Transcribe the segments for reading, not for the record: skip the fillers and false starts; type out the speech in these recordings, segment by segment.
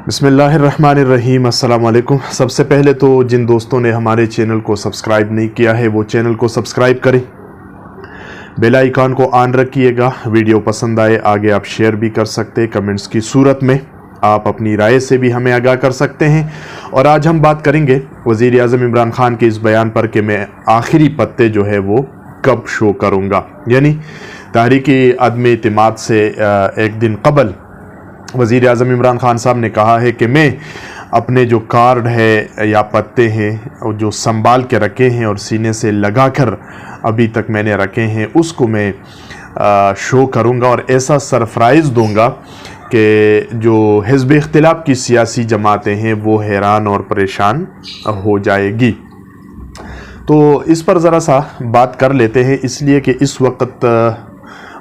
بسم اللہ الرحمن الرحیم۔ السلام علیکم۔ سب سے پہلے تو جن دوستوں نے ہمارے چینل کو سبسکرائب نہیں کیا ہے وہ چینل کو سبسکرائب کریں، بیل آئیکن کو آن رکھیے گا۔ ویڈیو پسند آئے آگے آپ شیئر بھی کر سکتے، کمنٹس کی صورت میں آپ اپنی رائے سے بھی ہمیں آگاہ کر سکتے ہیں۔ اور آج ہم بات کریں گے وزیر اعظم عمران خان کے اس بیان پر کہ میں آخری پتے جو ہے وہ کب شو کروں گا، یعنی تحریک عدم اعتماد سے ایک دن قبل وزیر اعظم عمران خان صاحب نے کہا ہے کہ میں اپنے جو کارڈ ہے یا پتے ہیں جو سنبھال کے رکھے ہیں اور سینے سے لگا کر ابھی تک میں نے رکھے ہیں اس کو میں شو کروں گا اور ایسا سرپرائز دوں گا کہ جو حزب اختلاف کی سیاسی جماعتیں ہیں وہ حیران اور پریشان ہو جائے گی۔ تو اس پر ذرا سا بات کر لیتے ہیں، اس لیے کہ اس وقت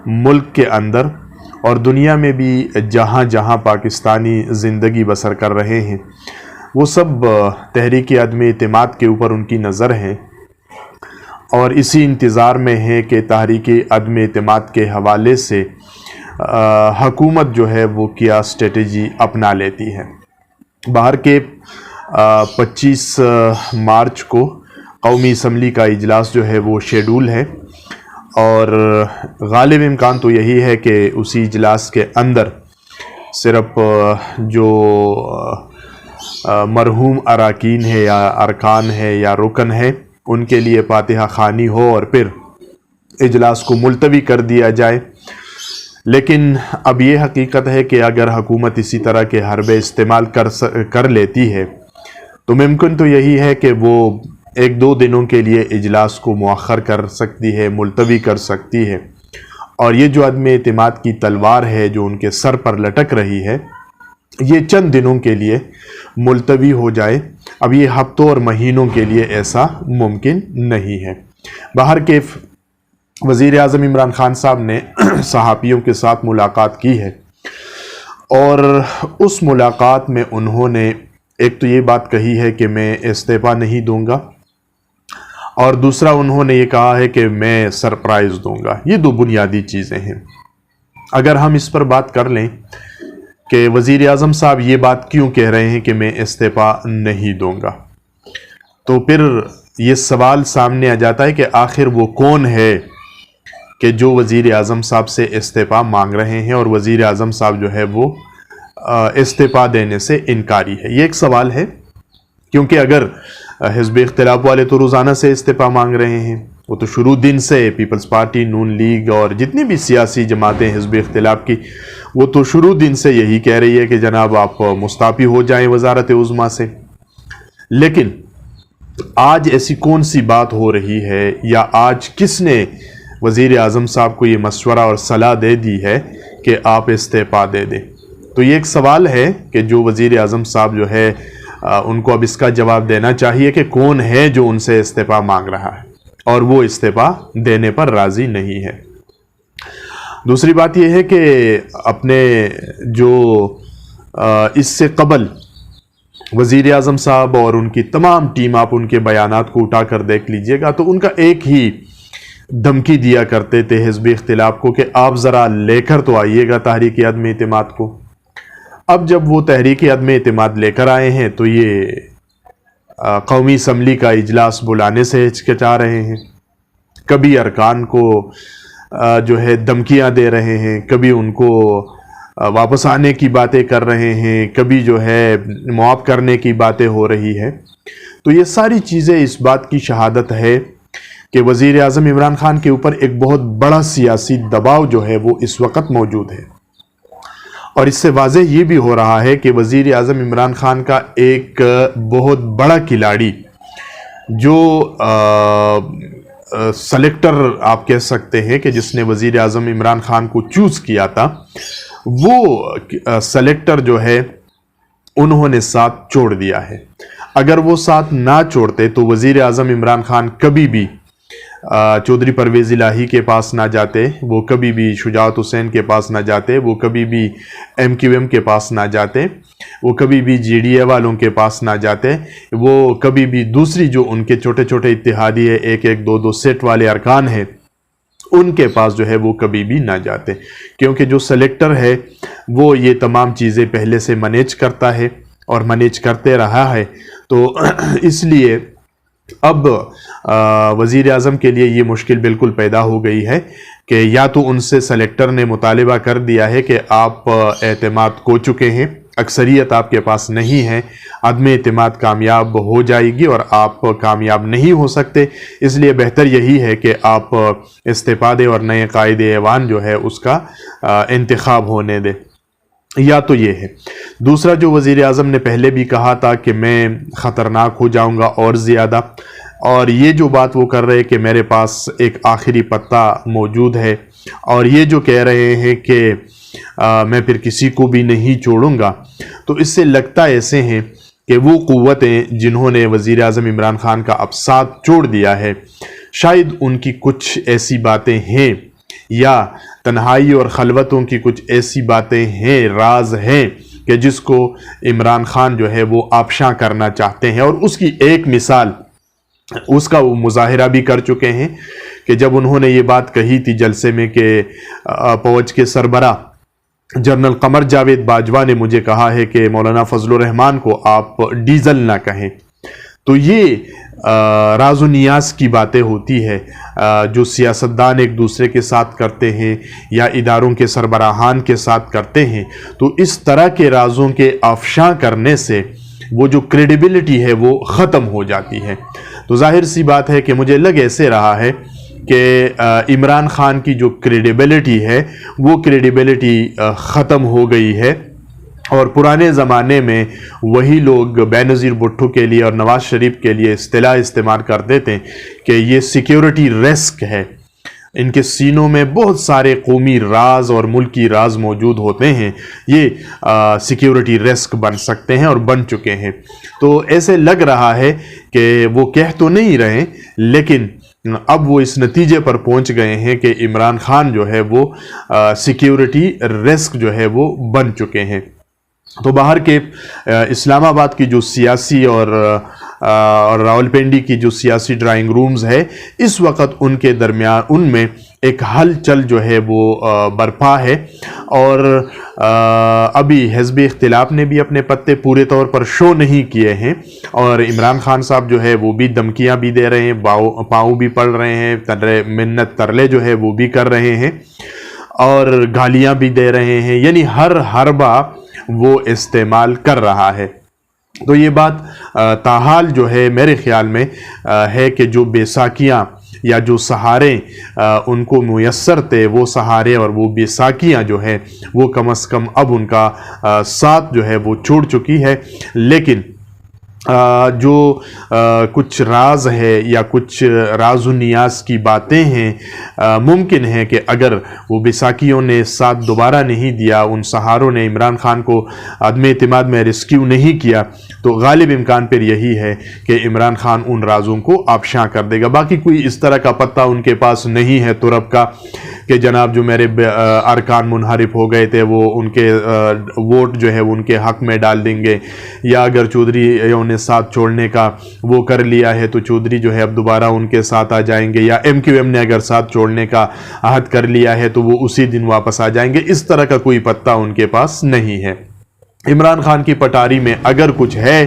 ملک کے اندر اور دنیا میں بھی جہاں جہاں پاکستانی زندگی بسر کر رہے ہیں وہ سب تحریک عدم اعتماد کے اوپر ان کی نظر ہے اور اسی انتظار میں ہے کہ تحریک عدم اعتماد کے حوالے سے حکومت جو ہے وہ کیا اسٹریٹجی اپنا لیتی ہے۔ باہر کے 25 مارچ کو قومی اسمبلی کا اجلاس جو ہے وہ شیڈول ہے اور غالب امکان تو یہی ہے کہ اسی اجلاس کے اندر صرف جو مرحوم اراکین ہے یا ارکان ہے یا رکن ہے ان کے لیے فاتحہ خوانی ہو اور پھر اجلاس کو ملتوی کر دیا جائے۔ لیکن اب یہ حقیقت ہے کہ اگر حکومت اسی طرح کے حربے استعمال کر لیتی ہے تو ممکن تو یہی ہے کہ وہ ایک دو دنوں کے لیے اجلاس کو مؤخر کر سکتی ہے، ملتوی کر سکتی ہے، اور یہ جو عدم اعتماد کی تلوار ہے جو ان کے سر پر لٹک رہی ہے یہ چند دنوں کے لیے ملتوی ہو جائے۔ اب یہ ہفتوں اور مہینوں کے لیے ایسا ممکن نہیں ہے۔ باہر کے وزیر اعظم عمران خان صاحب نے صحافیوں کے ساتھ ملاقات کی ہے اور اس ملاقات میں انہوں نے ایک تو یہ بات کہی ہے کہ میں استعفیٰ نہیں دوں گا اور دوسرا انہوں نے یہ کہا ہے کہ میں سرپرائز دوں گا۔ یہ دو بنیادی چیزیں ہیں۔ اگر ہم اس پر بات کر لیں کہ وزیر اعظم صاحب یہ بات کیوں کہہ رہے ہیں کہ میں استعفیٰ نہیں دوں گا، تو پھر یہ سوال سامنے آ جاتا ہے کہ آخر وہ کون ہے کہ جو وزیر اعظم صاحب سے استعفیٰ مانگ رہے ہیں اور وزیر اعظم صاحب جو ہے وہ استعفیٰ دینے سے انکاری ہے۔ یہ ایک سوال ہے، کیونکہ اگر حزب اختلاف والے تو روزانہ سے استعفیٰ مانگ رہے ہیں، وہ تو شروع دن سے پیپلز پارٹی، نون لیگ اور جتنی بھی سیاسی جماعتیں حزب اختلاف کی وہ تو شروع دن سے یہی کہہ رہی ہے کہ جناب آپ مستعفی ہو جائیں وزارت عظمیٰ سے۔ لیکن آج ایسی کون سی بات ہو رہی ہے یا آج کس نے وزیر اعظم صاحب کو یہ مشورہ اور صلاح دے دی ہے کہ آپ استعفیٰ دے دیں؟ تو یہ ایک سوال ہے کہ جو وزیر اعظم صاحب جو ہے ان کو اب اس کا جواب دینا چاہیے کہ کون ہے جو ان سے استعفیٰ مانگ رہا ہے اور وہ استعفیٰ دینے پر راضی نہیں ہے۔ دوسری بات یہ ہے کہ اپنے جو اس سے قبل وزیر اعظم صاحب اور ان کی تمام ٹیم، آپ ان کے بیانات کو اٹھا کر دیکھ لیجئے گا تو ان کا ایک ہی دھمکی دیا کرتے تھے حزب اختلاف کو کہ آپ ذرا لے کر تو آئیے گا تحریک عدم اعتماد کو۔ اب جب وہ تحریک عدم اعتماد لے کر آئے ہیں تو یہ قومی اسمبلی کا اجلاس بلانے سے ہچکچا رہے ہیں، کبھی ارکان کو جو ہے دھمکیاں دے رہے ہیں، کبھی ان کو واپس آنے کی باتیں کر رہے ہیں، کبھی جو ہے معاف کرنے کی باتیں ہو رہی ہے۔ تو یہ ساری چیزیں اس بات کی شہادت ہے کہ وزیر اعظم عمران خان کے اوپر ایک بہت بڑا سیاسی دباؤ جو ہے وہ اس وقت موجود ہے، اور اس سے واضح یہ بھی ہو رہا ہے کہ وزیر اعظم عمران خان کا ایک بہت بڑا کھلاڑی جو سلیکٹر آپ کہہ سکتے ہیں کہ جس نے وزیر اعظم عمران خان کو چوز کیا تھا، وہ سلیکٹر جو ہے انہوں نے ساتھ چھوڑ دیا ہے۔ اگر وہ ساتھ نہ چھوڑتے تو وزیر اعظم عمران خان کبھی بھی چودھری پرویز الہی کے پاس نہ جاتے، وہ کبھی بھی شجاعت حسین کے پاس نہ جاتے، وہ کبھی بھی ایم کیو ایم کے پاس نہ جاتے، وہ کبھی بھی جی ڈی اے والوں کے پاس نہ جاتے، وہ کبھی بھی دوسری جو ان کے چھوٹے چھوٹے اتحادی ہے، ایک ایک دو دو سیٹ والے ارکان ہیں، ان کے پاس جو ہے وہ کبھی بھی نہ جاتے، کیونکہ جو سلیکٹر ہے وہ یہ تمام چیزیں پہلے سے مینیج کرتا ہے اور مینیج کرتے رہا ہے۔ تو اس لیے اب وزیر اعظم کے لیے یہ مشکل بالکل پیدا ہو گئی ہے کہ یا تو ان سے سلیکٹر نے مطالبہ کر دیا ہے کہ آپ اعتماد کھو چکے ہیں، اکثریت آپ کے پاس نہیں ہے، عدم اعتماد کامیاب ہو جائے گی اور آپ کامیاب نہیں ہو سکتے، اس لیے بہتر یہی ہے کہ آپ استعفا دیں اور نئے قائد ایوان جو ہے اس کا انتخاب ہونے دیں۔ یا تو یہ ہے۔ دوسرا جو وزیر اعظم نے پہلے بھی کہا تھا کہ میں خطرناک ہو جاؤں گا اور زیادہ، اور یہ جو بات وہ کر رہے کہ میرے پاس ایک آخری پتہ موجود ہے، اور یہ جو کہہ رہے ہیں کہ میں پھر کسی کو بھی نہیں چھوڑوں گا، تو اس سے لگتا ایسے ہیں کہ وہ قوتیں جنہوں نے وزیر اعظم عمران خان کا اب ساتھ چھوڑ دیا ہے، شاید ان کی کچھ ایسی باتیں ہیں یا تنہائی اور خلوتوں کی کچھ ایسی باتیں ہیں، راز ہیں کہ جس کو عمران خان جو ہے وہ آبشاں کرنا چاہتے ہیں، اور اس کی ایک مثال اس کا وہ مظاہرہ بھی کر چکے ہیں کہ جب انہوں نے یہ بات کہی تھی جلسے میں کہ فوج کے سربراہ جنرل قمر جاوید باجوہ نے مجھے کہا ہے کہ مولانا فضل الرحمان کو آپ ڈیزل نہ کہیں، تو یہ راز و نیاز کی باتیں ہوتی ہے جو سیاستدان ایک دوسرے کے ساتھ کرتے ہیں یا اداروں کے سربراہان کے ساتھ کرتے ہیں، تو اس طرح کے رازوں کے افشاں کرنے سے وہ جو کریڈیبلٹی ہے وہ ختم ہو جاتی ہے۔ تو ظاہر سی بات ہے کہ مجھے لگ ایسے رہا ہے کہ عمران خان کی جو کریڈیبلٹی ہے وہ کریڈیبلٹی ختم ہو گئی ہے، اور پرانے زمانے میں وہی لوگ بینظیر بھٹو کے لیے اور نواز شریف کے لیے اصطلاح استعمال کرتے تھے کہ یہ سیکیورٹی رسک ہے، ان کے سینوں میں بہت سارے قومی راز اور ملکی راز موجود ہوتے ہیں، یہ سیکیورٹی رسک بن سکتے ہیں اور بن چکے ہیں۔ تو ایسے لگ رہا ہے کہ وہ کہہ تو نہیں رہے، لیکن اب وہ اس نتیجے پر پہنچ گئے ہیں کہ عمران خان جو ہے وہ سیکیورٹی رسک جو ہے وہ بن چکے ہیں۔ تو باہر کے اسلام آباد کی جو سیاسی اور راولپنڈی کی جو سیاسی ڈرائنگ رومز ہے، اس وقت ان کے درمیان ان میں ایک ہلچل جو ہے وہ برپا ہے، اور ابھی حزب اختلاف نے بھی اپنے پتے پورے طور پر شو نہیں کیے ہیں، اور عمران خان صاحب جو ہے وہ بھی دھمکیاں بھی دے رہے ہیں، پاؤں بھی پڑ رہے ہیں، منت ترلے جو ہے وہ بھی کر رہے ہیں، اور گالیاں بھی دے رہے ہیں، یعنی ہر حربہ وہ استعمال کر رہا ہے۔ تو یہ بات تاحال جو ہے میرے خیال میں ہے کہ جو بیساکیاں یا جو سہارے ان کو میسر تھے، وہ سہارے اور وہ بیساکیاں جو ہے وہ کم از کم اب ان کا ساتھ جو ہے وہ چھوڑ چکی ہے، لیکن جو کچھ راز ہے یا کچھ راز و نیاز کی باتیں ہیں، ممکن ہے کہ اگر وہ بیساکیوں نے ساتھ دوبارہ نہیں دیا، ان سہاروں نے عمران خان کو عدم اعتماد میں ریسکیو نہیں کیا، تو غالب امکان پر یہی ہے کہ عمران خان ان رازوں کو آبشاں کر دے گا۔ باقی کوئی اس طرح کا پتہ ان کے پاس نہیں ہے ترب کا کہ جناب جو میرے ارکان منحرف ہو گئے تھے وہ ان کے ووٹ جو ہے ان کے حق میں ڈال دیں گے، یا اگر چودھریوں نے ساتھ چھوڑنے کا وہ کر لیا ہے تو چودھری جو ہے اب دوبارہ ان کے ساتھ آ جائیں گے، یا ایم کیو ایم نے اگر ساتھ چھوڑنے کا عہد کر لیا ہے تو وہ اسی دن واپس آ جائیں گے۔ اس طرح کا کوئی پتہ ان کے پاس نہیں ہے۔ عمران خان کی پٹاری میں اگر کچھ ہے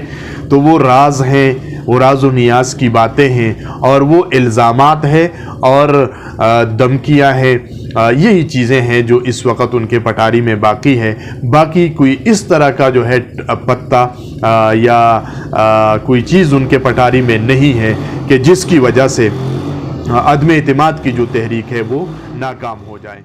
تو وہ راز ہیں، وہ راز و نیاز کی باتیں ہیں، اور وہ الزامات ہیں اور دھمکیاں ہیں، یہی چیزیں ہیں جو اس وقت ان کے پٹاری میں باقی ہے۔ باقی کوئی اس طرح کا جو ہے پتہ یا کوئی چیز ان کے پٹاری میں نہیں ہے کہ جس کی وجہ سے عدم اعتماد کی جو تحریک ہے وہ ناکام ہو جائے۔